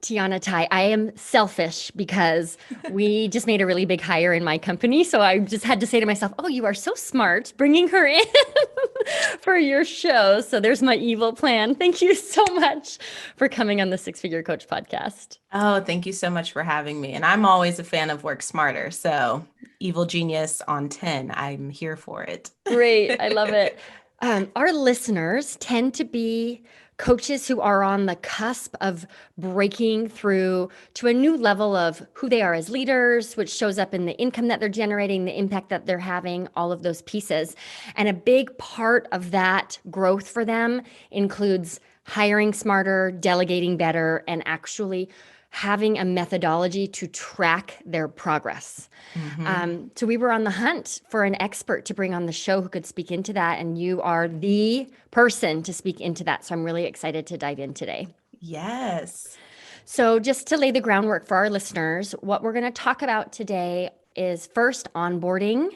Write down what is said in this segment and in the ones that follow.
Tianna Tye. I am selfish because we just made a really big hire in my company. So I just had to say to myself, oh, you are so smart bringing her in for your show. So there's my evil plan. Thank you so much for coming on the Six Figure Coach podcast. Oh, thank you so much for having me. And I'm always a fan of Work Smarter. So, Evil Genius on 10, I'm here for it. Great. I love it. Our listeners tend to be coaches who are on the cusp of breaking through to a new level of who they are as leaders, which shows up in the income that they're generating, the impact that they're having, all of those pieces. And a big part of that growth for them includes hiring smarter, delegating better, and actually having a methodology to track their progress. hmm So we were on the hunt for an expert to bring on the show who could speak into that, and you are the person to speak into that. So I'm really excited to dive in today. Yes. So, just to lay the groundwork for our listeners, what we're going to talk about today is first onboarding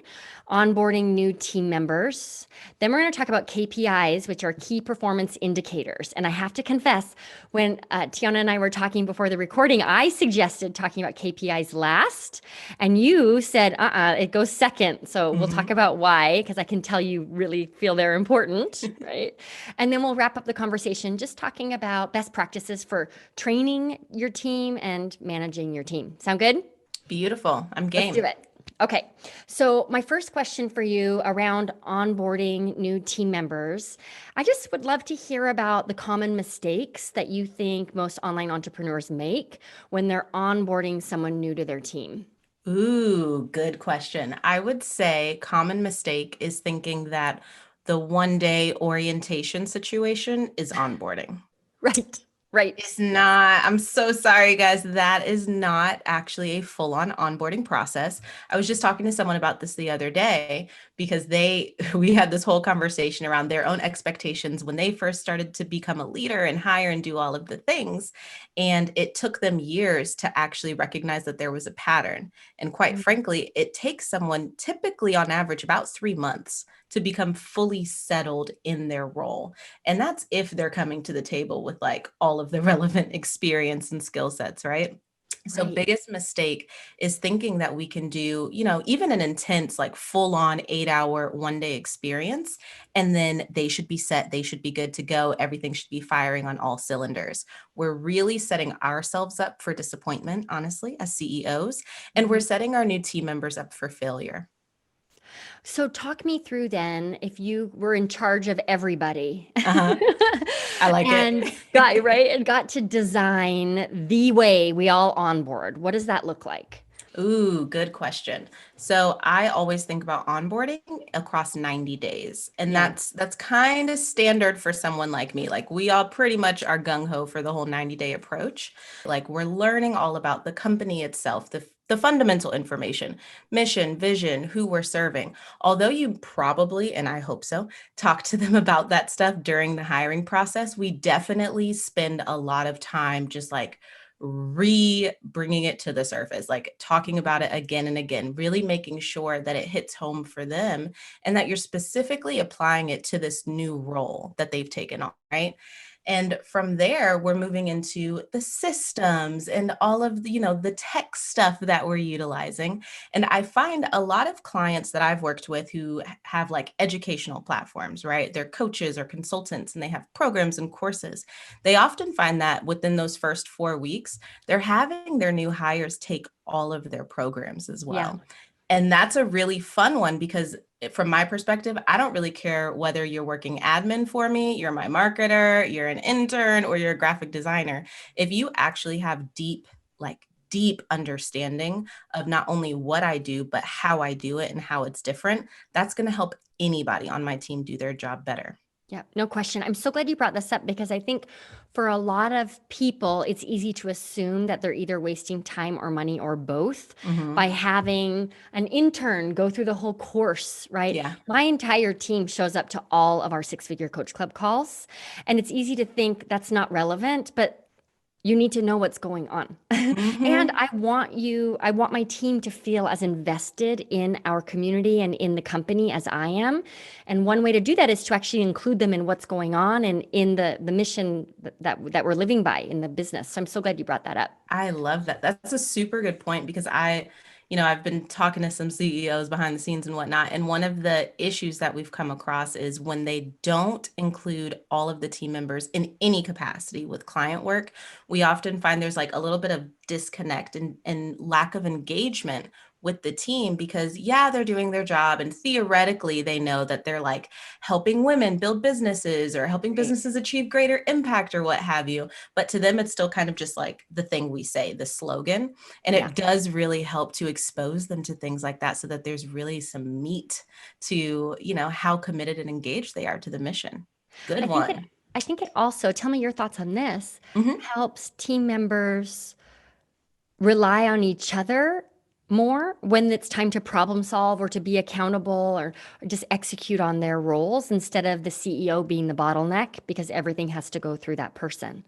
new team members. Then we're going to talk about KPIs, which are key performance indicators. And I have to confess, when Tianna and I were talking before the recording, I suggested talking about KPIs last, and you said, it goes second. So we'll talk hmm about why, because I can tell you really feel they're important, right? And then we'll wrap up the conversation just talking about best practices for training your team and managing your team. Sound good? Beautiful. I'm Let's do game. it. Okay. So, my first question for you around onboarding new team members, I just would love to hear about the common mistakes that you think most online entrepreneurs make when they're onboarding someone new to their team. Ooh, good question. I would say common mistake is thinking that the 1 day orientation situation is onboarding. Right. Right. It's Yes. not. I'm so sorry, guys. That is not actually a full-on onboarding process. I was just talking to someone about this the other day because we had this whole conversation around their own expectations when they first started to become a leader and hire and do all of the things. And it took them years to actually recognize that there was a pattern. And quite frankly, it takes someone typically on average about 3 months to become fully settled in their role. And that's if they're coming to the table with like all of the relevant experience and skill sets, right? So Right. biggest mistake is thinking that we can do, even an intense, like full on 8 hour 1 day experience, and then they should be set, they should be good to go. Everything should be firing on all cylinders. We're really setting ourselves up for disappointment, honestly, as CEOs, and we're Mhm. setting our new team members up for failure. So, talk me through then if you were in charge of everybody Uh-huh. I like and it. got to design the way we all onboard. What does that look like? Ooh, good question. So I always think about onboarding across 90 days. And Yeah. that's kind of standard for someone like me. Like we all pretty much are gung-ho for the whole 90-day approach. Like we're learning all about the company itself, the fundamental information, mission, vision, who we're serving. Although you probably, and I hope so, talk to them about that stuff during the hiring process, we definitely spend a lot of time just like bringing it to the surface, like talking about it again and again, really making sure that it hits home for them and that you're specifically applying it to this new role that they've taken on, right? And from there, we're moving into the systems and all of the, the tech stuff that we're utilizing. And I find a lot of clients that I've worked with who have like educational platforms, right? They're coaches or consultants and they have programs and courses. They often find that within those first 4 weeks, they're having their new hires take all of their programs as Yeah. well. And that's a really fun one because from my perspective, I don't really care whether you're working admin for me, you're my marketer, you're an intern, or you're a graphic designer. If you actually have deep understanding of not only what I do, but how I do it and how it's different, that's going to help anybody on my team do their job better. Yeah, no question. I'm so glad you brought this up because I think for a lot of people, it's easy to assume that they're either wasting time or money or both by hmm having an intern go through the whole course, right? Yeah. My entire team shows up to all of our Six Figure Coach Club calls, and it's easy to think that's not relevant, but You need to know what's going on. And Hmm. I want my team to feel as invested in our community and in the company as I am. And one way to do that is to actually include them in what's going on and in the mission that we're living by in the business. So I'm so glad you brought that up. I love that. That's a super good point because I've been talking to some CEOs behind the scenes and whatnot. And one of the issues that we've come across is when they don't include all of the team members in any capacity with client work, we often find there's like a little bit of disconnect and lack of engagement with the team because, yeah, they're doing their job. And theoretically, they know that they're like helping women build businesses or helping Right. businesses achieve greater impact or what have you, but to them, it's still kind of just like the thing we say, the slogan. And Yeah. it does really help to expose them to things like that so that there's really some meat to, how committed and engaged they are to the mission. Good I think it one. I think it also, tell me your thoughts on this, Mhm. helps team members rely on each other more when it's time to problem solve or to be accountable or just execute on their roles instead of the CEO being the bottleneck because everything has to go through that person.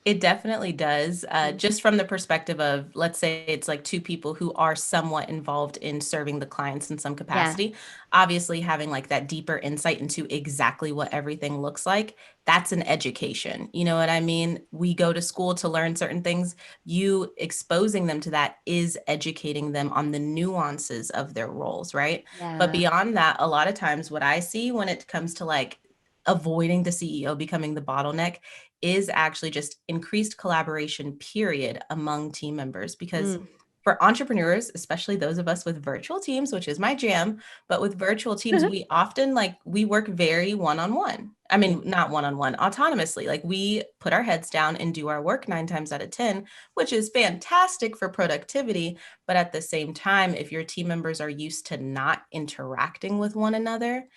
It definitely does. Mhm. Just from the perspective of, let's say it's like two people who are somewhat involved in serving the clients in some Yeah. capacity. Obviously, having like that deeper insight into exactly what everything looks like, that's an education. You know what I mean? We go to school to learn certain things. You exposing them to that is educating them on the nuances of their roles, right? But Yeah. beyond that, a lot of times what I see when it comes to like avoiding the CEO becoming the bottleneck is actually just increased collaboration, period, among team members. Because Mm. for entrepreneurs, especially those of us with virtual teams, which is my jam, but with virtual teams, we often like we work very one-on-one. I Yeah. mean, not one-on-one, autonomously. Like we put our heads down and do our work 9 times out of 10, which is fantastic for productivity. But at the same time, if your team members are used to not interacting with one another,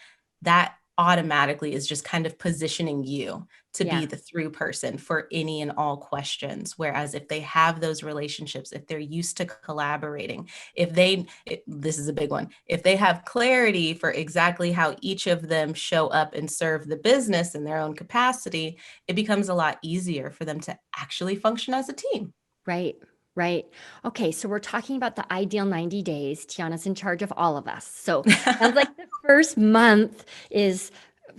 that automatically is just kind of positioning you to be Yeah. the through person for any and all questions. Whereas if they have those relationships, if they're used to collaborating, this is a big one, if they have clarity for exactly how each of them show up and serve the business in their own capacity, it becomes a lot easier for them to actually function as a team. Right, right. Okay, so we're talking about the ideal 90 days. Tiana's in charge of all of us. So sounds like the first month is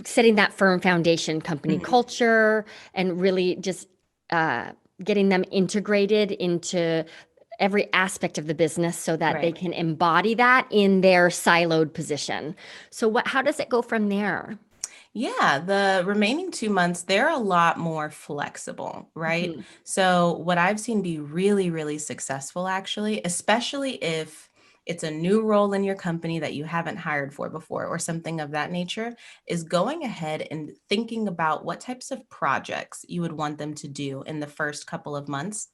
setting that firm foundation, company Mhm. culture, and really just uh, getting them integrated into every aspect of the business so that they Right. can embody that in their siloed position. So how does it go from there? Yeah, the remaining 2 months, they're a lot more flexible, right? Mhm. So, what I've seen be really, really successful, actually, especially if it's a new role in your company that you haven't hired for before or something of that nature, is going ahead and thinking about what types of projects you would want them to do in the first couple of months,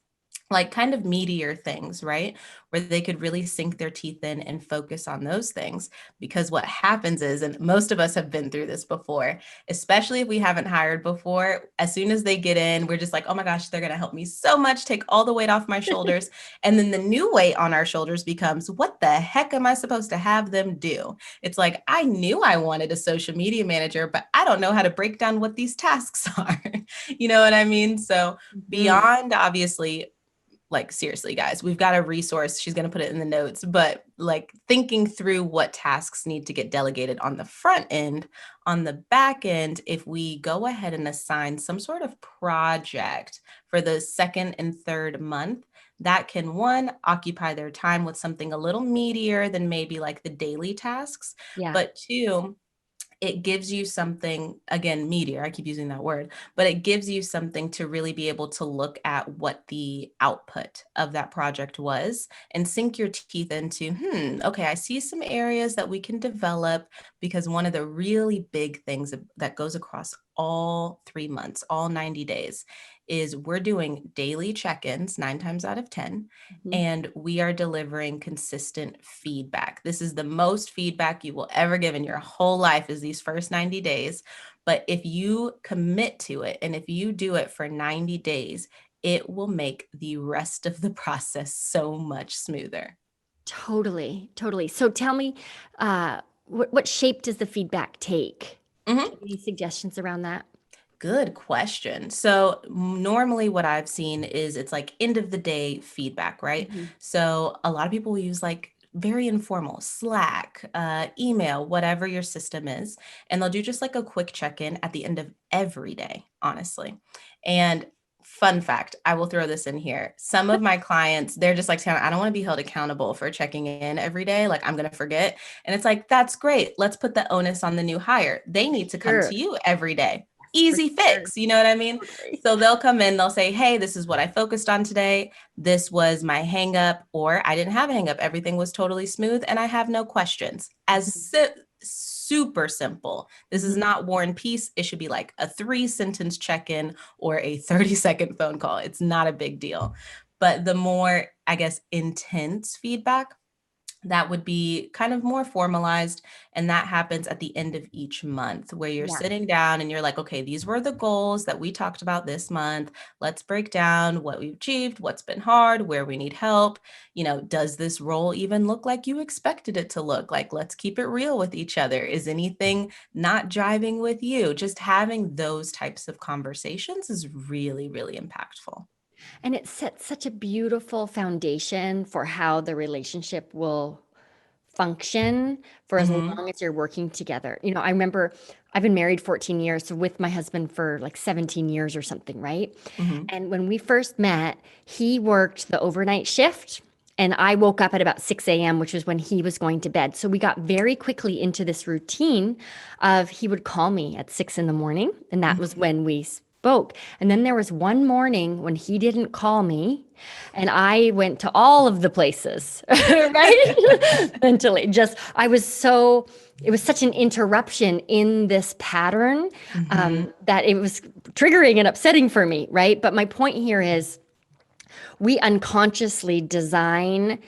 like kind of meatier things, right? Where they could really sink their teeth in and focus on those things. Because what happens is, and most of us have been through this before, especially if we haven't hired before, as soon as they get in, we're just like, oh my gosh, they're going to help me so much, take all the weight off my shoulders. And then the new weight on our shoulders becomes, what the heck am I supposed to have them do? It's like, I knew I wanted a social media manager, but I don't know how to break down what these tasks are. You know what I mean? So, Mhm. beyond obviously, like seriously guys, we've got a resource, she's going to put it in the notes, but like thinking through what tasks need to get delegated on the front end, on the back end, if we go ahead and assign some sort of project for the second and third month, that can one occupy their time with something a little meatier than maybe like the daily tasks, Yeah. but two, it gives you something, again, meteor, I keep using that word, but it gives you something to really be able to look at what the output of that project was and sink your teeth into, okay, I see some areas that we can develop, because one of the really big things that goes across all 3 months, all 90 days, is we're doing daily check-ins 9 times out of 10, Mhm. and we are delivering consistent feedback. This is the most feedback you will ever give in your whole life, is these first 90 days. But if you commit to it and if you do it for 90 days, it will make the rest of the process so much smoother. Totally, totally. So tell me, what shape does the feedback take? Do Mhm. you have any suggestions around that? Good question. So normally what I've seen is it's like end of the day feedback, right? Mhm. So a lot of people will use like very informal Slack, email, whatever your system is, and they'll do just like a quick check-in at the end of every day, honestly. And fun fact, I will throw this in here. Some of my clients, they're just like, "Tianna, I don't want to be held accountable for checking in every day. Like I'm going to forget." And it's like, that's great. Let's put the onus on the new hire. They need to come Sure. to you every day. For Easy sure. fix. You know what I mean? Totally. So they'll come in, they'll say, "Hey, this is what I focused on today. This was my hang up," or "I didn't have a hang up. Everything was totally smooth and I have no questions." Mhm. Super simple. This is Mhm. not War and Peace. It should be like a 3-sentence check-in or a 30-second phone call. It's not a big deal. But the more, I guess, intense feedback, that would be kind of more formalized. And that happens at the end of each month where you're Yeah. sitting down and you're like, okay, these were the goals that we talked about this month. Let's break down what we've achieved, what's been hard, where we need help. Does this role even look like you expected it to look like? Let's keep it real with each other. Is anything not jiving with you? Just having those types of conversations is really, really impactful. And it sets such a beautiful foundation for how the relationship will function for as Hmm. long as you're working together. I remember I've been married 14 years, so with my husband for like 17 years or something, right? Hmm. And when we first met, he worked the overnight shift. And I woke up at about 6 a.m., which was when he was going to bed. So we got very quickly into this routine of he would call me at 6 in the morning. And that was Hmm. when we spoke. And then there was one morning when he didn't call me. And I went to all of the places, right? Mentally, it was such an interruption in this pattern Hmm. that it was triggering and upsetting for me, right? But my point here is we unconsciously design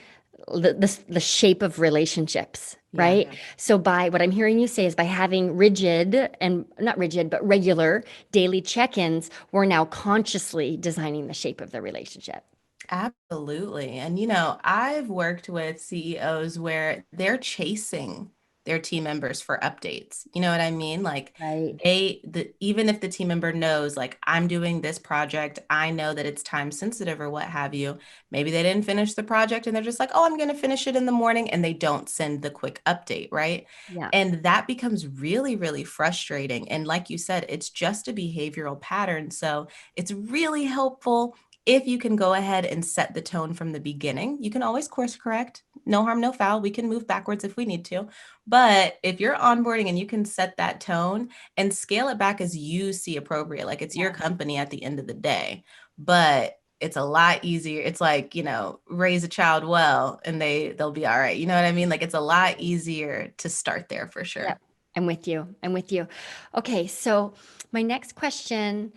the shape of relationships, Yeah. right? So by what I'm hearing you say is by having rigid and not rigid, but regular daily check-ins, we're now consciously designing the shape of the relationship. Absolutely. And I've worked with CEOs where they're chasing their team members for updates. You know what I mean? Like Right. even if the team member knows, like, I'm doing this project, I know that it's time sensitive or what have you. Maybe they didn't finish the project and they're just like, "Oh, I'm going to finish it in the morning," and they don't send the quick update, right? Yeah. And that becomes really, really frustrating. And like you said, it's just a behavioral pattern. So it's really helpful if you can go ahead and set the tone from the beginning. You can always course correct. No harm, no foul. We can move backwards if we need to. But if you're onboarding and you can set that tone and scale it back as you see appropriate, like it's your company at the end of the day. But it's a lot easier. It's like, raise a child well and they'll be all right. You know what I mean? Like it's a lot easier to start there for sure. Yep. I'm with you. I'm with you. Okay, so my next question,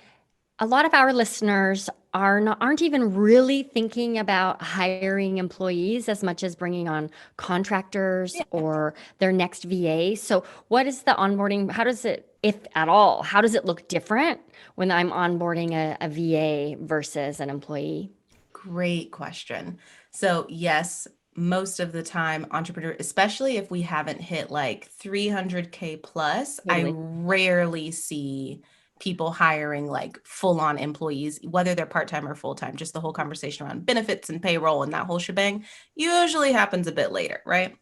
a lot of our listeners aren't even really thinking about hiring employees as much as bringing on contractors Yeah. or their next VA. So what is the onboarding? How does it, if at all, how does it look different when I'm onboarding a VA versus an employee? Great question. So, yes, most of the time, entrepreneur, especially if we haven't hit like 300K plus, I Totally. rarely see people hiring like full on employees, whether they're part time or full time. Just the whole conversation around benefits and payroll and that whole shebang usually happens a bit later, right?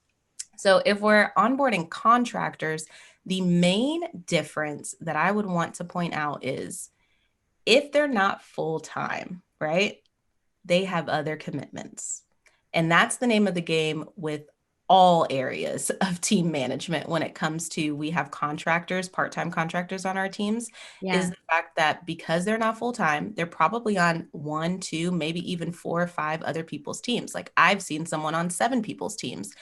So, if we're onboarding contractors, the main difference that I would want to point out is if they're not full time, right? They have other commitments. And that's the name of the game with all areas of team management when it comes to we have contractors, part-time contractors on our teams, is Yeah. the fact that because they're not full-time, they're probably on one, two, maybe even 4 or 5 other people's teams. Like I've seen someone on 7 people's teams.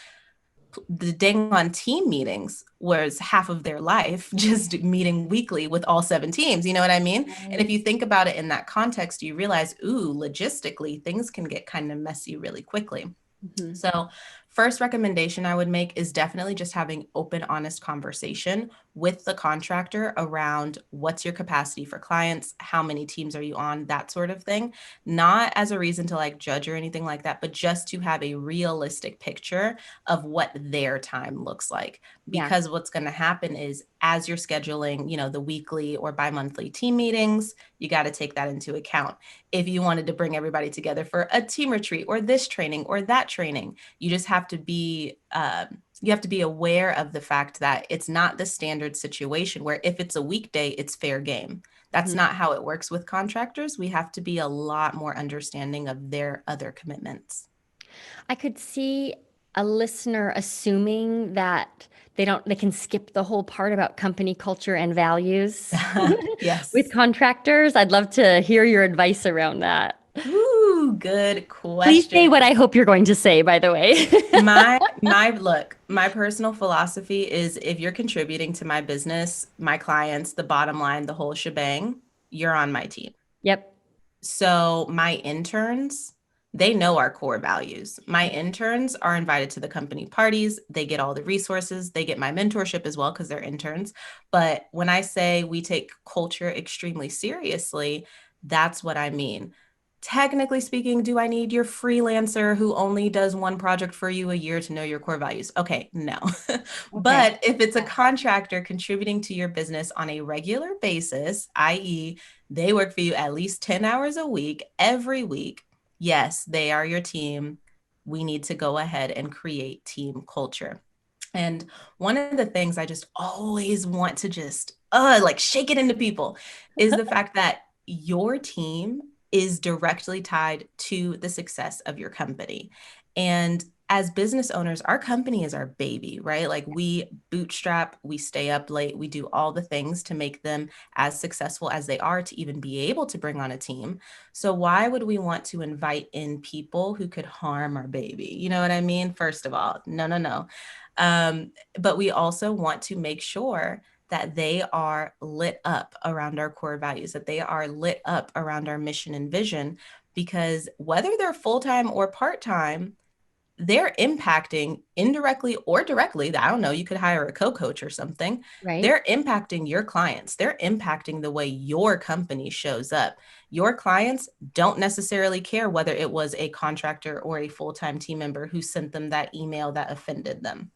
The dang on team meetings was half of their life just meeting weekly with all 7 teams. You know what I mean? And if Right. you think about it in that context, you realize, ooh, logistically, things can get kind of messy really quickly. Mhm. So First recommendation I would make is definitely just having open, honest conversation with the contractor around what's your capacity for clients, how many teams are you on, that sort of thing. Not as a reason to like judge or anything like that, but just to have a realistic picture of what their time looks like. Yeah. Because what's going to happen is as you're scheduling, the weekly or bi-monthly team meetings, you got to take that into account. If you wanted to bring everybody together for a team retreat or this training or that training, you just have to be aware of the fact that it's not the standard situation where if it's a weekday, it's fair game. That's not how it works with contractors. We have to be a lot more understanding of their other commitments. I could see a listener assuming that they can skip the whole part about company culture and values with Yes. contractors. I'd love to hear your advice around that. Ooh, good Please say question. what I hope you're going to say, by the way. My personal philosophy is if you're contributing to my business, my clients, the bottom line, the whole shebang, you're on my team. Yep. So my interns, they know our core values. My interns are invited to the company parties. They get all the resources. They get my mentorship as well because they're interns. But when I say we take culture extremely seriously, that's what I mean. Technically speaking, do I need your freelancer who only does one project for you a year to know your core values? Okay, no. Okay. But if it's a contractor contributing to your business on a regular basis, i.e., they work for you at least 10 hours a week, every week, yes, they are your team. We need to go ahead and create team culture. And one of the things I just always want to just like shake it into people is the fact that your team is directly tied to the success of your company. And as business owners, our company is our baby, right? Like we bootstrap, we stay up late, we do all the things to make them as successful as they are to even be able to bring on a team. So why would we want to invite in people who could harm our baby? You know what I mean? First of all, no, no, no. But we also want to make sure that they are lit up around our core values, that they are lit up around our mission and vision, because whether they're full-time or part-time, they're impacting indirectly or directly. I don't know, you could hire a co-coach or something. Right. They're impacting your clients. They're impacting the way your company shows up. Your clients don't necessarily care whether it was a contractor or a full-time team member who sent them that email that offended them.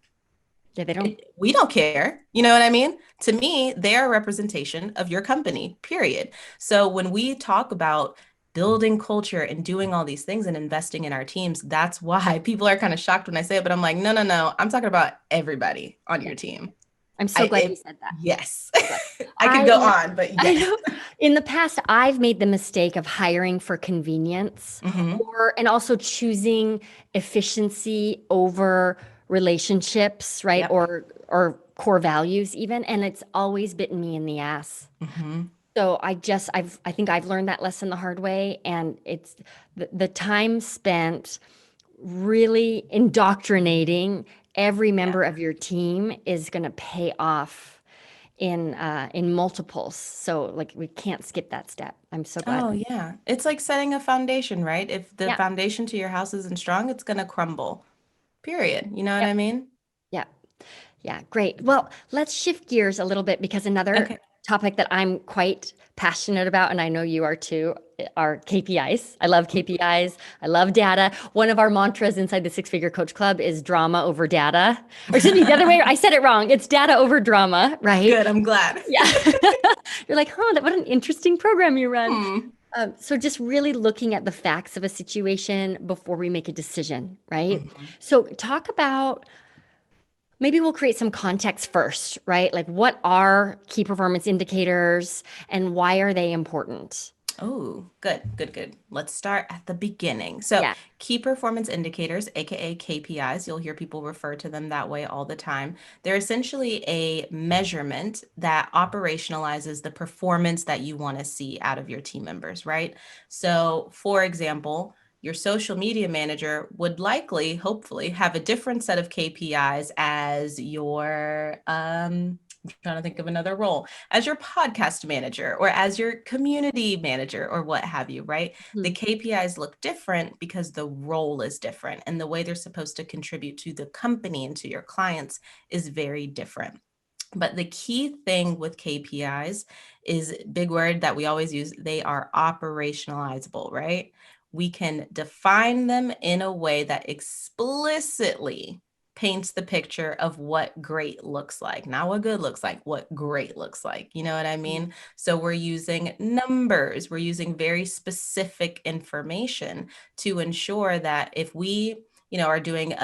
Yeah, they don't. We don't care. You know what I mean? To me, they're a representation of your company, period. So when we talk about building culture and doing all these things and investing in our teams, that's why people are kind of shocked when I say it, but I'm like, no, no, no. I'm talking about everybody on Yeah. your team. I'm so glad you said that. Yes. But I could I go on, but I yes. know in the past I've made the mistake of hiring for convenience Hmm. and also choosing efficiency over relationships, right? Yep. Or core values even, and it's always bitten me in the ass. Hmm. So I think I've learned that lesson the hard way, and it's the time spent really indoctrinating every Yeah. member of your team is going to pay off in multiples. So like we can't skip that step. I'm so glad. Oh, yeah. It's like setting a foundation, right? If the Yeah. foundation to your house isn't strong, it's going to crumble, period. You know what Yep. I mean? Yeah. Yeah. Great. Well, let's shift gears a little bit because another Okay. topic that I'm quite passionate about, and I know you are too, are KPIs. I love KPIs. I love data. One of our mantras inside the Six Figure Coach Club is drama over data. Or excuse me, the other way, I said it wrong. It's data over drama, right? Good. I'm glad. Yeah. You're like, huh, what an interesting program you run. Hmm. So just really looking at the facts of a situation before we make a decision, right? Mhm. So talk about maybe we'll create some context first, right? Like what are key performance indicators and why are they important? Oh, good, good, good. Let's start at the beginning. So, Yeah. key performance indicators, aka KPIs, you'll hear people refer to them that way all the time. They're essentially a measurement that operationalizes the performance that you want to see out of your team members, right? So, for example, your social media manager would likely, hopefully, have a different set of KPIs as your I'm trying to think of another role, as your podcast manager or as your community manager or what have you, right? The KPIs look different because the role is different and the way they're supposed to contribute to the company and to your clients is very different. But the key thing with KPIs is, big word that we always use, they are operationalizable, right? We can define them in a way that explicitly paints the picture of what great looks like. Not what good looks like, what great looks like. You know what I mean? So we're using numbers, we're using very specific information to ensure that if we, are doing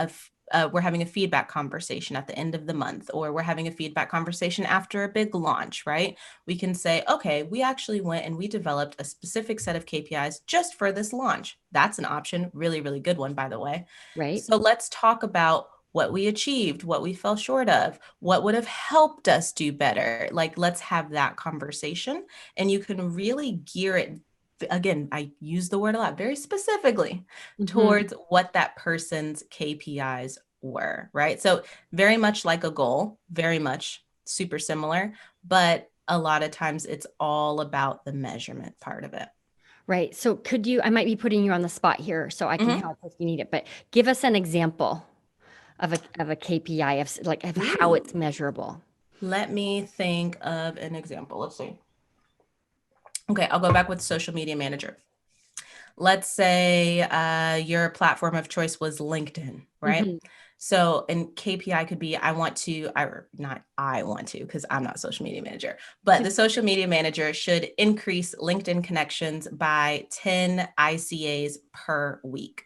we're having a feedback conversation at the end of the month, or we're having a feedback conversation after a big launch, right? We can say, okay, we actually went and we developed a specific set of KPIs just for this launch. That's an option. Really, really good one, by the way. Right. So let's talk about what we achieved, what we fell short of, what would have helped us do better. Like, let's have that conversation, and you can really gear it. Again, I use the word a lot, very specifically towards what that person's KPIs were, right? So very much like a goal, very much super similar, but a lot of times it's all about the measurement part of it. Right. So I might be putting you on the spot here, so I can Mhm. help if you need it, but give us an example of a KPI of how Ooh, it's measurable. let me think of an example. Let's see. Okay, I'll go back with social media manager. Let's say your platform of choice was LinkedIn, right? Mhm. So, and KPI could be, I want to, because I'm not a social media manager, but the social media manager should increase LinkedIn connections by 10 ICAs per week.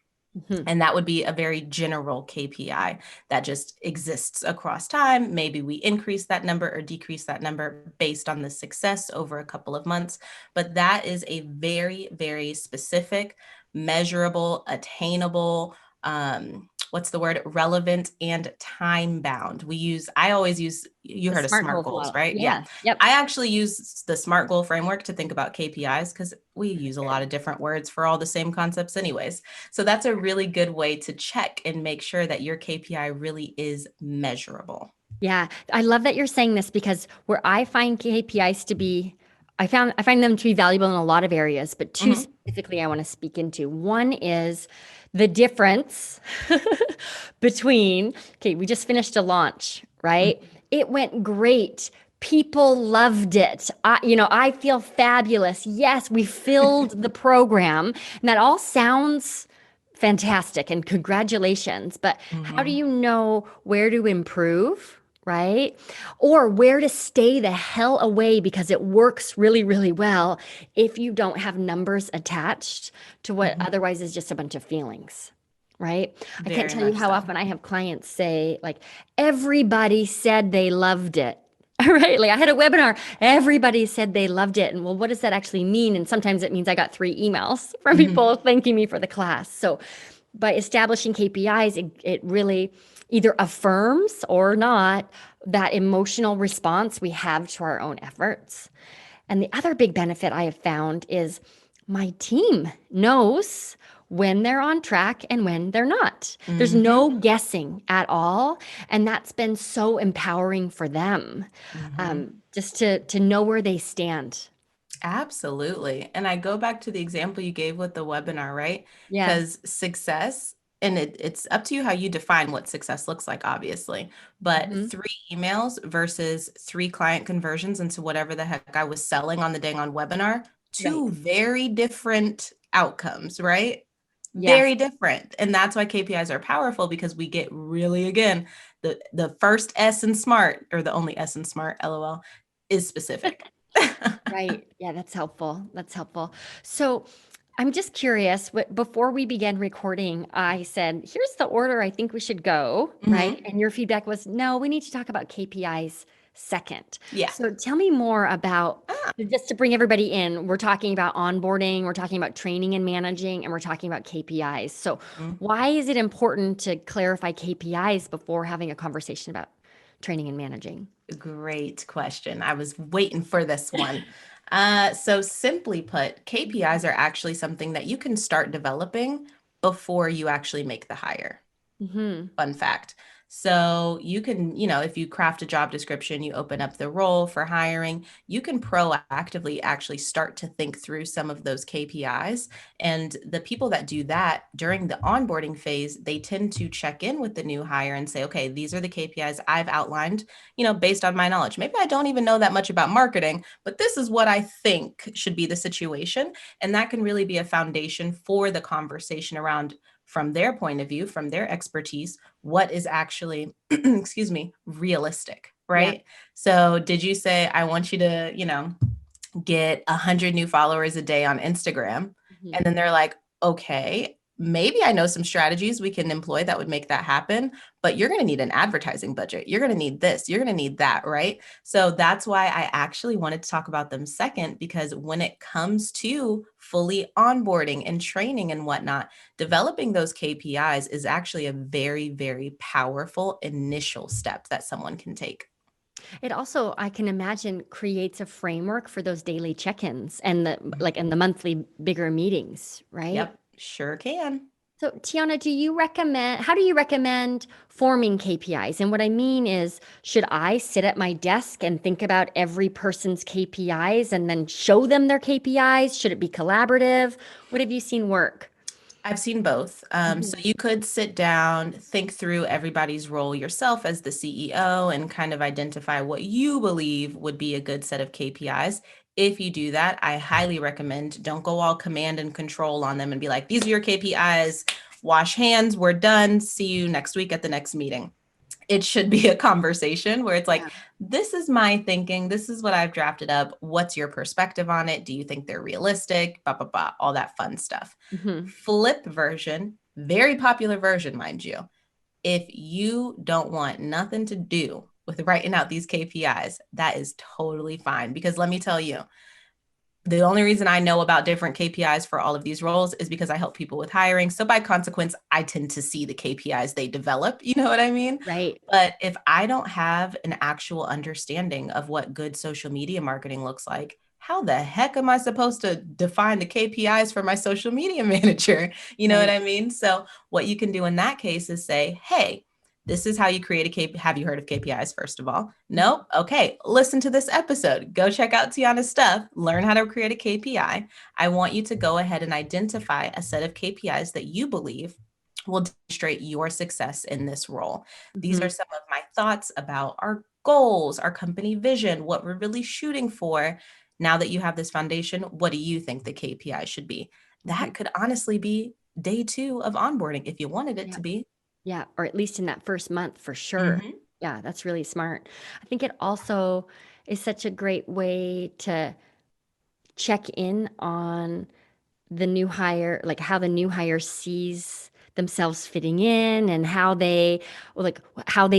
Mhm. And that would be a very general KPI that just exists across time. Maybe we increase that number or decrease that number based on the success over a couple of months. But that is a very, very specific, measurable, attainable, what's the word? Relevant and time bound. I always use, you The heard of SMART SMART goals goals, model. right? Yeah. Yeah. Yep. I actually use the SMART goal framework to think about KPIs because we use a lot of different words for all the same concepts anyways. So that's a really good way to check and make sure that your KPI really is measurable. Yeah. I love that you're saying this because where I find KPIs to be, I find them to be valuable in a lot of areas, but two Mhm. specifically I want to speak into. One is the difference between, okay, we just finished a launch, right? It went great. People loved it. I feel fabulous. Yes, we filled the program. And that all sounds fantastic and congratulations. But how do Mhm. you know where to improve? Right? Or where to stay the hell away because it works really, really well if you don't have numbers attached to what Mhm. otherwise is just a bunch of feelings. Right? I can't Very tell you much how so. often I have clients say, like, everybody said they loved it. Right? Like, I had a webinar, everybody said they loved it. And well, what does that actually mean? And sometimes it means I got 3 emails from Mhm. people thanking me for the class. So, by establishing KPIs, it really either affirms or not that emotional response we have to our own efforts. And the other big benefit I have found is my team knows when they're on track and when they're not. There's Mhm. no guessing at all. And that's been so empowering for them, Mhm. just to know where they stand. Absolutely. And I go back to the example you gave with the webinar, right? Yeah. Because success, and it's up to you how you define what success looks like, obviously, but Mhm. 3 emails versus 3 client conversions into whatever the heck I was selling on the dang on webinar, Right. two very different outcomes, right? Yes. Very different. And that's why KPIs are powerful because we get really, again, the first S in SMART, or the only S in SMART, LOL, is specific. Right. Yeah, that's helpful. That's helpful. So I'm just curious, before we began recording, I said, here's the order I think we should go, right? Mhm. And your feedback was, no, we need to talk about KPIs second. Yeah. So tell me more about, Ah, just to bring everybody in, we're talking about onboarding, we're talking about training and managing, and we're talking about KPIs. So mhm. why is it important to clarify KPIs before having a conversation about training and managing? Great question. I was waiting for this one. So simply put, KPIs are actually something that you can start developing before you actually make the hire. Hmm. Fun fact. So you can, if you craft a job description, you open up the role for hiring, you can proactively actually start to think through some of those KPIs. And the people that do that during the onboarding phase, they tend to check in with the new hire and say, okay, these are the KPIs I've outlined, based on my knowledge. Maybe I don't even know that much about marketing, but this is what I think should be the situation. And that can really be a foundation for the conversation around, from their point of view, from their expertise, what is actually, excuse me, realistic, Yeah. right? So did you say, I want you to, get 100 new followers a day on Instagram? Mhm. And then they're like, okay, maybe I know some strategies we can employ that would make that happen, but you're going to need an advertising budget. You're going to need this, you're going to need that, right? So that's why I actually wanted to talk about them second, because when it comes to fully onboarding and training and whatnot, developing those KPIs is actually a very, very powerful initial step that someone can take. It also, I can imagine, creates a framework for those daily check-ins and the monthly bigger meetings, right? Yep, sure can. So, Tianna, how do you recommend forming KPIs? And what I mean is, should I sit at my desk and think about every person's KPIs and then show them their KPIs? Should it be collaborative? What have you seen work? I've seen both. So Mhm. you could sit down, think through everybody's role yourself as the CEO and kind of identify what you believe would be a good set of KPIs. If you do that, I highly recommend don't go all command and control on them and be like, these are your KPIs, wash hands, we're done. See you next week at the next meeting. It should be a conversation where it's Yeah. like, this is my thinking. This is what I've drafted up. What's your perspective on it? Do you think they're realistic? Blah, blah, blah, all that fun stuff. Mhm. Flip version, very popular version, mind you. If you don't want nothing to do with writing out these KPIs, that is totally fine. Because let me tell you, the only reason I know about different KPIs for all of these roles is because I help people with hiring. So by consequence, I tend to see the KPIs they develop. You know what I mean? Right. But if I don't have an actual understanding of what good social media marketing looks like, how the heck am I supposed to define the KPIs for my social media manager? You know what Right. I mean? So what you can do in that case is say, hey, this is how you create a KPI. Have you heard of KPIs, first of all? Mhm. No? Okay, listen to this episode. Go check out Tianna's stuff. Learn how to create a KPI. I want you to go ahead and identify a set of KPIs that you believe will demonstrate your success in this role. These are Mhm. some of my thoughts about our goals, our company vision, what we're really shooting for. Now that you have this foundation, what do you think the KPI should be? Mhm. That could honestly be day 2 of onboarding if you wanted it Yeah. to be. Yeah, or at least in that first month for sure. Mhm. Yeah, that's really smart. I think it also is such a great way to check in on the new hire, like how the new hire sees themselves fitting in and how they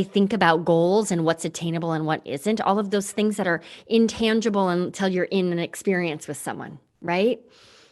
think about goals and what's attainable and what isn't. All of those things that are intangible until you're in an experience with someone, right?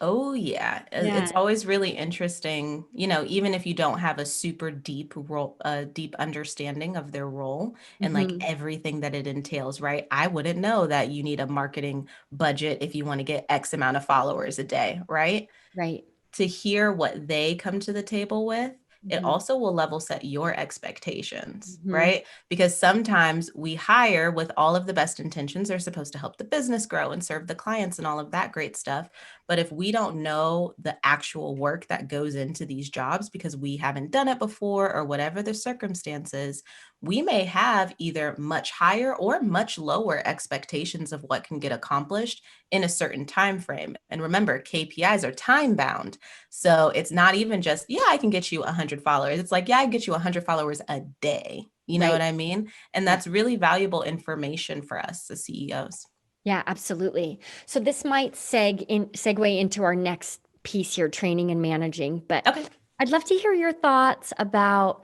Oh, yeah. It's Yeah. always really interesting, even if you don't have a super deep role, deep understanding of their role and like Hmm. everything that it entails, right? I wouldn't know that you need a marketing budget if you want to get X amount of followers a day, right? Right. To hear what they come to the table with, it Hmm. also will level set your expectations, Hmm. right? Because sometimes we hire with all of the best intentions. They're supposed to help the business grow and serve the clients and all of that great stuff. But if we don't know the actual work that goes into these jobs because we haven't done it before or whatever the circumstances, we may have either much higher or much lower expectations of what can get accomplished in a certain time frame. And remember, KPIs are time bound. So it's not even just, yeah, I can get you 100 followers. It's like, yeah, I can get you 100 followers a day. You know Right. what I mean? And Yeah. that's really valuable information for us as CEOs. Yeah, absolutely. So this might segue into our next piece here, training and managing, but Okay. I'd love to hear your thoughts about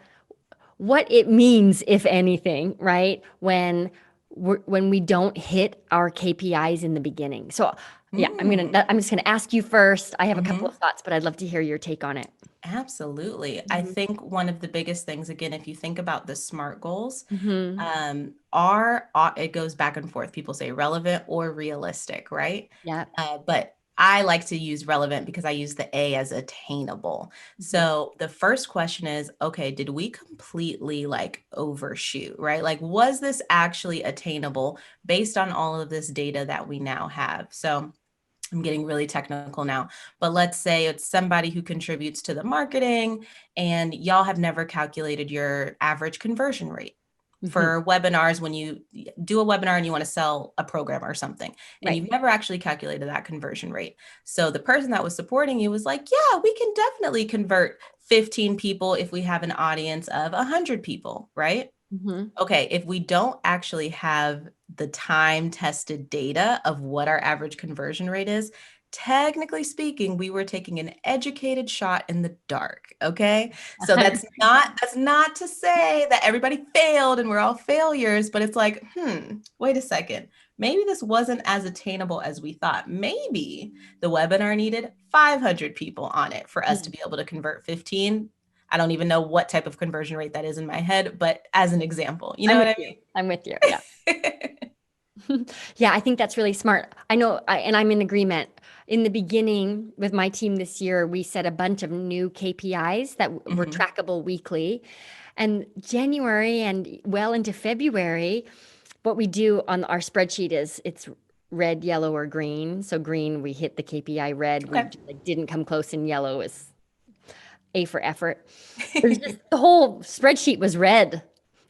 what it means, if anything, right? When we don't hit our KPIs in the beginning. So yeah, Mm. I'm just gonna ask you first. I have a couple of Hmm. thoughts, but I'd love to hear your take on it. Absolutely. I Hmm. think one of the biggest things, again, if you think about the SMART goals, Hmm. are it goes back and forth. People say relevant or realistic, right? Yeah. But I like to use relevant because I use the A as attainable. So the first question is, okay, did we completely like overshoot, right? Like, was this actually attainable based on all of this data that we now have? So I'm getting really technical now, but let's say it's somebody who contributes to the marketing and y'all have never calculated your average conversion rate for webinars. When you do a webinar and you want to sell a program or something, and Right. you've never actually calculated that conversion rate. So the person that was supporting you was like, yeah, we can definitely convert 15 people if we have an audience of 100 people, right? Okay, if we don't actually have the time tested data of what our average conversion rate is, technically speaking, we were taking an educated shot in the dark. Okay. So that's not to say that everybody failed and we're all failures, but it's like, wait a second. Maybe this wasn't as attainable as we thought. Maybe the webinar needed 500 people on it for us to be able to convert 15. I don't even know what type of conversion rate that is in my head, but as an example, you know what I mean? I'm with you. Yeah. Yeah, I think that's really smart. I know, and I'm in agreement. In the beginning with my team this year, we set a bunch of new KPIs that were Mhm. trackable weekly. And January and well into February, what we do on our spreadsheet is it's red, yellow, or green. So green, we hit the KPI. Red, we Okay. like, didn't come close, and yellow is A for effort. It was just the whole spreadsheet was red,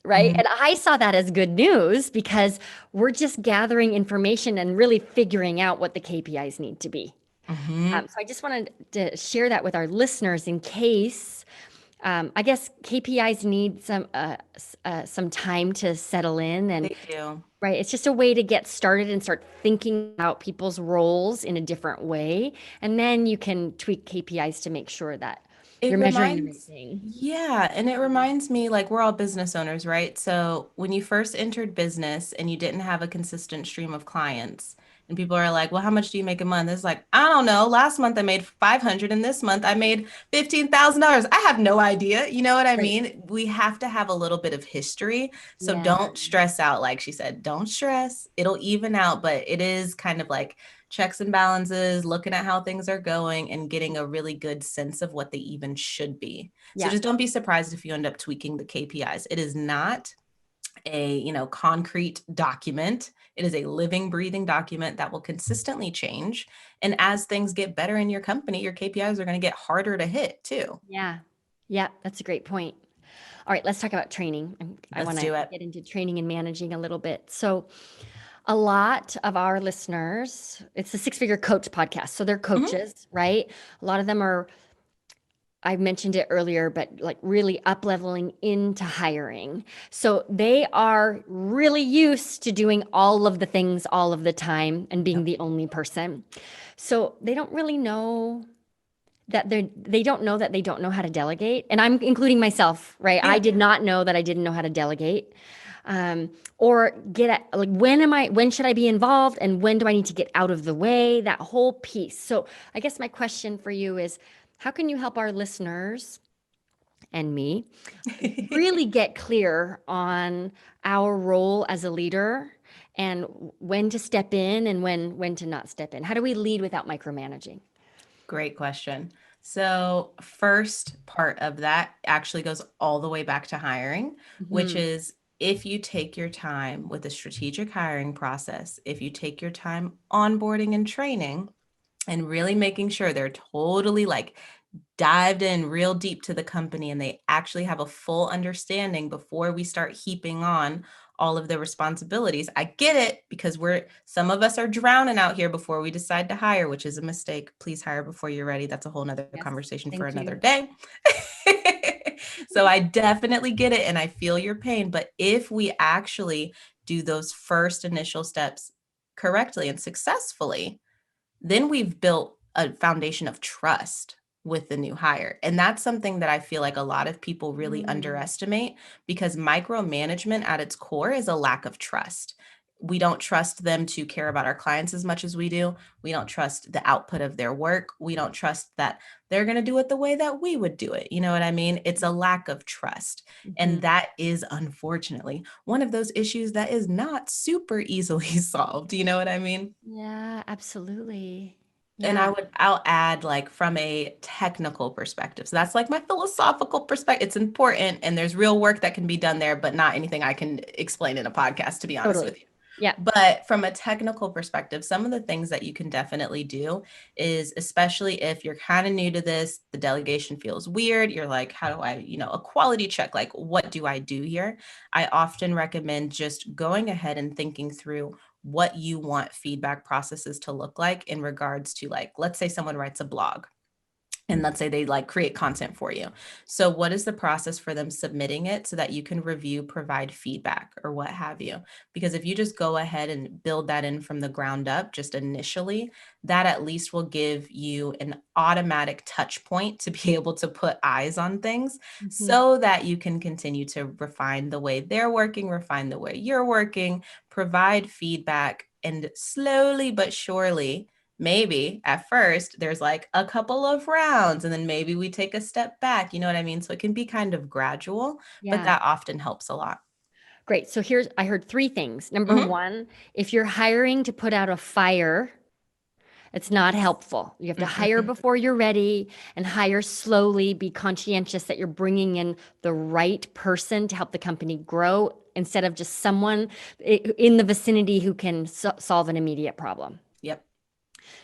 right? Mhm. And I saw that as good news because we're just gathering information and really figuring out what the KPIs need to be. Mhm. So I just wanted to share that with our listeners in case. I guess KPIs need some time to settle in, and They do. right, it's just a way to get started and start thinking about people's roles in a different way, and then you can tweak KPIs to make sure that It you're measuring the right reminds, thing. yeah, and it reminds me like we're all business owners, right? So when you first entered business and you didn't have a consistent stream of clients, and people are like, "Well, how much do you make a month?" It's like, "I don't know. Last month I made 500 and this month I made $15,000. I have no idea." You know what I Right. mean? We have to have a little bit of history. So Yeah. don't stress out like she said. Don't stress. It'll even out, but it is kind of like checks and balances, looking at how things are going and getting a really good sense of what they even should be. So Yeah. just don't be surprised if you end up tweaking the KPIs. It is not a, concrete document. It is a living, breathing document that will consistently change. And as things get better in your company, your KPIs are going to get harder to hit too. Yeah. Yeah. That's a great point. All right, let's talk about training. I Let's want to do it. get into training and managing a little bit. So, a lot of our listeners, it's the Six Figure Coach podcast. So, they're Mhm. coaches, right? A lot of them are, I mentioned it earlier, but like really up leveling into hiring. So, they are really used to doing all of the things all of the time and being Yep. the only person. So, they don't really know that they don't know that they don't know how to delegate, and I'm including myself, right? I Yeah. did not know that I didn't know how to delegate, or get at like when should I be involved and when do I need to get out of the way, that whole piece. So I guess my question for you is, how can you help our listeners and me really get clear on our role as a leader and when to step in and when to not step in? How do we lead without micromanaging? Great question. So, first part of that actually goes all the way back to hiring, which Mhm. is if you take your time with a strategic hiring process, if you take your time onboarding and training, and really making sure they're totally like dived in real deep to the company and they actually have a full understanding before we start heaping on all of the responsibilities. I get it because some of us are drowning out here before we decide to hire, which is a mistake. Please hire before you're ready. That's a whole nother Yes, conversation for thank another you. day. So I definitely get it and I feel your pain. But if we actually do those first initial steps correctly and successfully, then we've built a foundation of trust with the new hire. And that's something that I feel like a lot of people really Mm, underestimate because micromanagement at its core is a lack of trust. We don't trust them to care about our clients as much as we do. We don't trust the output of their work. We don't trust that they're going to do it the way that we would do it. You know what I mean? It's a lack of trust. mhm. And that is unfortunately one of those issues that is not super easily solved. You know what I mean? Yeah, absolutely. And Yeah, I'll add like from a technical perspective. So that's like my philosophical perspective. It's important and there's real work that can be done there, but not anything I can explain in a podcast, to be honest totally. with you. Yeah. But from a technical perspective, some of the things that you can definitely do is, especially if you're kind of new to this, the delegation feels weird. You're like, how do I, a quality check? Like, what do I do here? I often recommend just going ahead and thinking through what you want feedback processes to look like in regards to, like, let's say someone writes a blog and let's say they like create content for you. So what is the process for them submitting it so that you can review, provide feedback or what have you? Because if you just go ahead and build that in from the ground up, just initially, that at least will give you an automatic touch point to be able to put eyes on things Mhm. so that you can continue to refine the way they're working, refine the way you're working, provide feedback, and slowly but surely, maybe at first there's like a couple of rounds and then maybe we take a step back. You know what I mean? So it can be kind of gradual, but Yeah. that often helps a lot. Great. So I heard three things. Number Mhm. one, if you're hiring to put out a fire, it's not helpful. You have to hire Mm-mm. before you're ready and hire slowly. Be conscientious that you're bringing in the right person to help the company grow instead of just someone in the vicinity who can solve an immediate problem. Yep.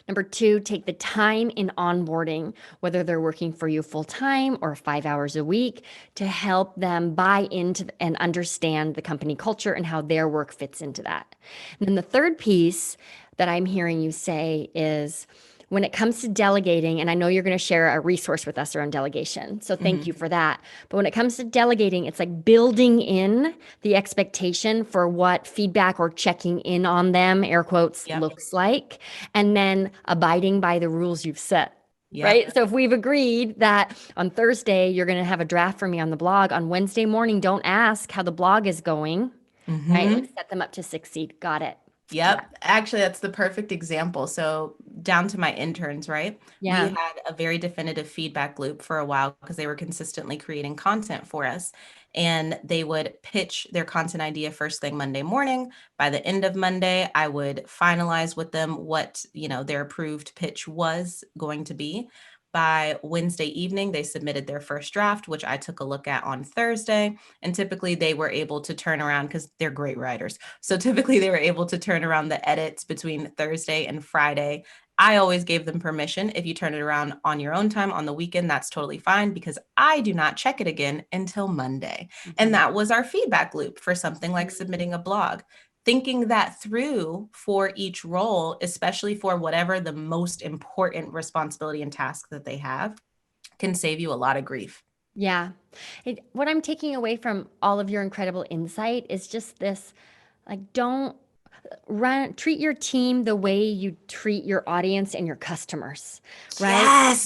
Number two, take the time in onboarding, whether they're working for you full time or 5 hours a week, to help them buy into and understand the company culture and how their work fits into that. And then the third piece that I'm hearing you say is when it comes to delegating, and I know you're going to share a resource with us around delegation. So thank Mhm. you for that. But when it comes to delegating, it's like building in the expectation for what feedback or checking in on them, air quotes, Yep. looks like, and then abiding by the rules you've set. Yep. Right. So if we've agreed that on Thursday you're going to have a draft for me on the blog, on Wednesday morning, don't ask how the blog is going. Right. Like Mhm. set them up to succeed. Got it. Yeah. Yep. Actually, that's the perfect example. So, down to my interns, right? We Yeah. had a very definitive feedback loop for a while because they were consistently creating content for us. And they would pitch their content idea first thing Monday morning. By the end of Monday, I would finalize with them what, their approved pitch was going to be. By Wednesday evening, they submitted their first draft, which I took a look at on Thursday. And typically they were able to turn around because they're great writers. So typically they were able to turn around the edits between Thursday and Friday. I always gave them permission. If you turn it around on your own time on the weekend, that's totally fine because I do not check it again until Monday. And Mhm. that was our feedback loop for something like submitting a blog. Thinking that through for each role, especially for whatever the most important responsibility and task that they have, can save you a lot of grief. Yeah. What I'm taking away from all of your incredible insight is just this, like, don't treat your team the way you treat your audience and your customers, right?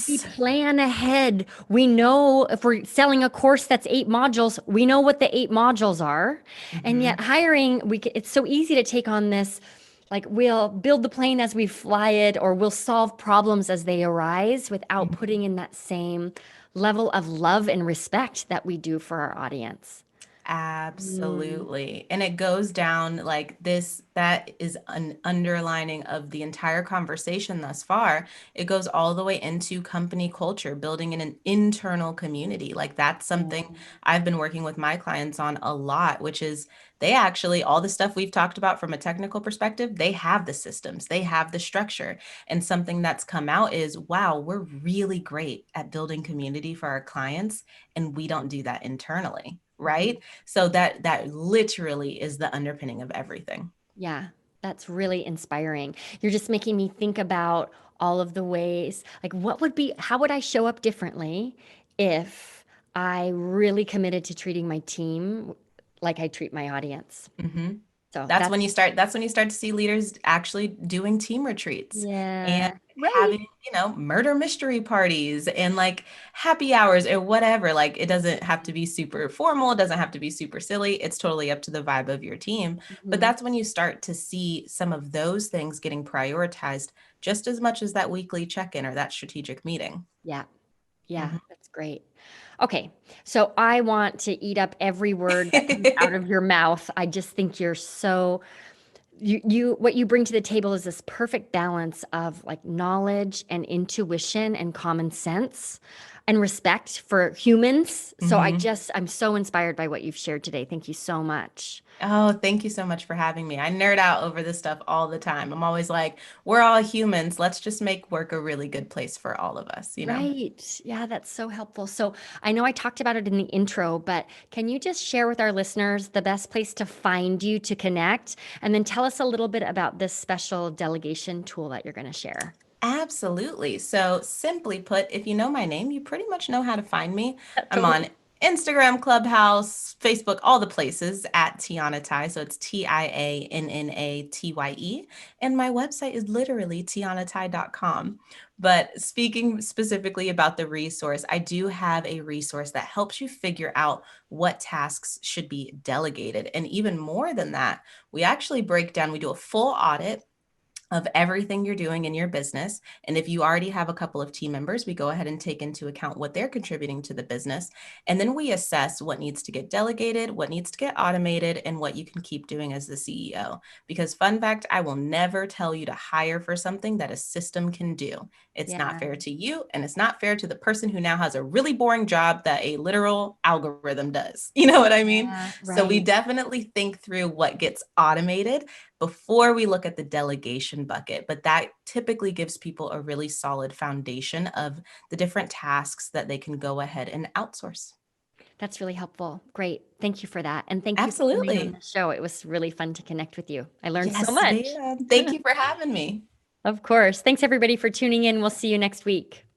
We Yes. plan ahead. We know if we're selling a course that's 8 modules, we know what the 8 modules are. And Mm-hmm. yet hiring, it's so easy to take on this, like we'll build the plane as we fly it, or we'll solve problems as they arise without putting in that same level of love and respect that we do for our audience. Mm, Absolutely. And it goes down like this. That is an underlining of the entire conversation thus far. It goes all the way into company culture, building in an internal community. Like that's something yeah. I've been working with my clients on a lot, which is they actually, all the stuff we've talked about from a technical perspective, they have the systems, they have the structure. And something that's come out is, wow, we're really great at building community for our clients, and we don't do that internally, Mhm. right? So that literally is the underpinning of everything. Yeah, that's really inspiring. You're just making me think about all of the ways, like how would I show up differently if I really committed to treating my team like I treat my audience? Hmm. So That's that's, when you start. That's when you start to see leaders actually doing team retreats and yeah, right. having, murder mystery parties and like happy hours or whatever. Like it doesn't have to be super formal. It doesn't have to be super silly. It's totally up to the vibe of your team. But Mhm. that's when you start to see some of those things getting prioritized just as much as that weekly check-in or that strategic meeting. Yeah. Yeah, Mhm. that's great. Okay, so I want to eat up every word that comes out of your mouth. I just think you're so what you bring to the table is this perfect balance of like knowledge and intuition and common sense and respect for humans. So I'm so inspired by what you've shared today. Thank you so much. Oh, thank you so much for having me. I nerd out over this stuff all the time. I'm always like, we're all humans. Let's just make work a really good place for all of us, you know? Right. Yeah, that's so helpful. So I know I talked about it in the intro, but can you just share with our listeners the best place to find you to connect? And then tell us a little bit about this special delegation tool that you're going to share. Absolutely. So, simply put, if you know my name, you pretty much know how to find me. I'm on Totally. Instagram, Clubhouse, Facebook, all the places at Tianna Tye. So it's TIANNATYE. And my website is literally tiannatye.com. But speaking specifically about the resource, I do have a resource that helps you figure out what tasks should be delegated. And even more than that, we actually break down, we do a full audit of everything you're doing in your business. And if you already have a couple of team members, we go ahead and take into account what they're contributing to the business. And then we assess what needs to get delegated, what needs to get automated, and what you can keep doing as the CEO. Because, fun fact, I will never tell you to hire for something that a system can do. It's not Yeah. fair to you, and it's not fair to the person who now has a really boring job that a literal algorithm does. You know what I mean? Yeah, So we right. definitely think through what gets automated before we look at the delegation bucket. But that typically gives people a really solid foundation of the different tasks that they can go ahead and outsource. That's really helpful. Great. Thank you for that. And thank you for coming on Absolutely. the show. It was really fun to connect with you. I learned so Yes, much. ma'am. Thank you for having me. Of course. Thanks everybody for tuning in. We'll see you next week.